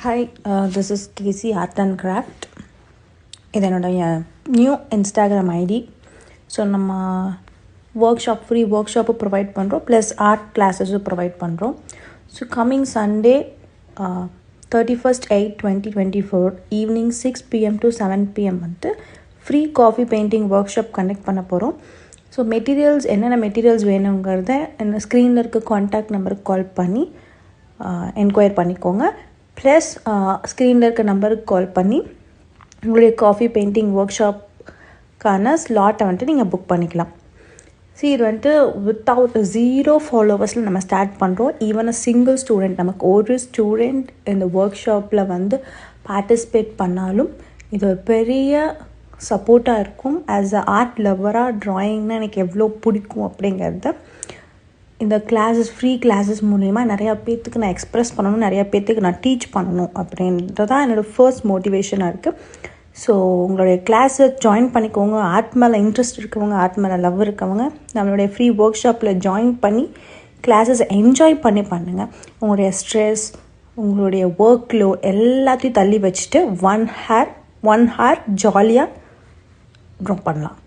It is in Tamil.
Hi, this is Casey Art and Craft. இது என்னுடைய நியூ இன்ஸ்டாகிராம் ஐடி. ஸோ நம்ம ஃப்ரீ ஒர்க் ஷாப்பு ப்ரொவைட் பண்ணுறோம், ப்ளஸ் ஆர்ட் கிளாஸஸும் ப்ரொவைட் பண்ணுறோம். So coming Sunday 31st 8 2024 evening 6 PM to 7 PM வந்து free coffee painting work shop conduct பண்ண போகிறோம். ஸோ மெட்டீரியல்ஸ் என்னென்ன மெட்டீரியல்ஸ் வேணுங்கிறத என்ன ஸ்க்ரீனில் இருக்க காண்டாக்ட் நம்பருக்கு கால் பண்ணி என்கொயர் பண்ணிக்கோங்க. ப்ளஸ் ஸ்க்ரீனில் இருக்க நம்பருக்கு கால் பண்ணி உங்களுடைய காஃபி பெயிண்டிங் ஒர்க் ஷாப்க்கான ஸ்லாட்டை வந்துட்டு நீங்கள் புக் பண்ணிக்கலாம். இது வந்துட்டு வித்தவுட் 0 ஃபாலோவர்ஸில் நம்ம ஸ்டார்ட் பண்ணுறோம். ஈவன் சிங்கிள் ஸ்டூடெண்ட், நமக்கு ஒரு ஸ்டூடெண்ட் இந்த ஒர்க் ஷாப்பில் வந்து பார்ட்டிசிபேட் பண்ணாலும் இது ஒரு பெரிய சப்போர்ட்டாக இருக்கும். ஆஸ் அ ஆர்ட் லவ்வராக ட்ராயிங்னா எனக்கு எவ்வளோ பிடிக்கும் அப்படிங்கிறத இந்த ஃப்ரீ கிளாஸஸ் மூலிமா நிறையா பேர்த்துக்கு நான் எக்ஸ்ப்ரெஸ் பண்ணணும், நிறையா பேர்த்துக்கு நான் டீச் பண்ணணும் அப்படின்றதான் என்னோடய ஃபர்ஸ்ட் மோட்டிவேஷனாக இருக்குது. ஸோ உங்களுடைய கிளாஸை ஜாயின் பண்ணிக்கோங்க. ஆர்ட் மேலே இன்ட்ரெஸ்ட் இருக்கவங்க, ஆர்ட் மேலே லவ் இருக்கவங்க நம்மளுடைய ஃப்ரீ ஒர்க் ஷாப்பில் ஜாயின் பண்ணி கிளாஸஸ் என்ஜாய் பண்ணி பண்ணுங்கள். உங்களுடைய ஸ்ட்ரெஸ், உங்களுடைய ஒர்க் லோட் எல்லாத்தையும் தள்ளி வச்சுட்டு ஒன் ஹார் ஜாலியாக ட்ரா பண்ணலாம்.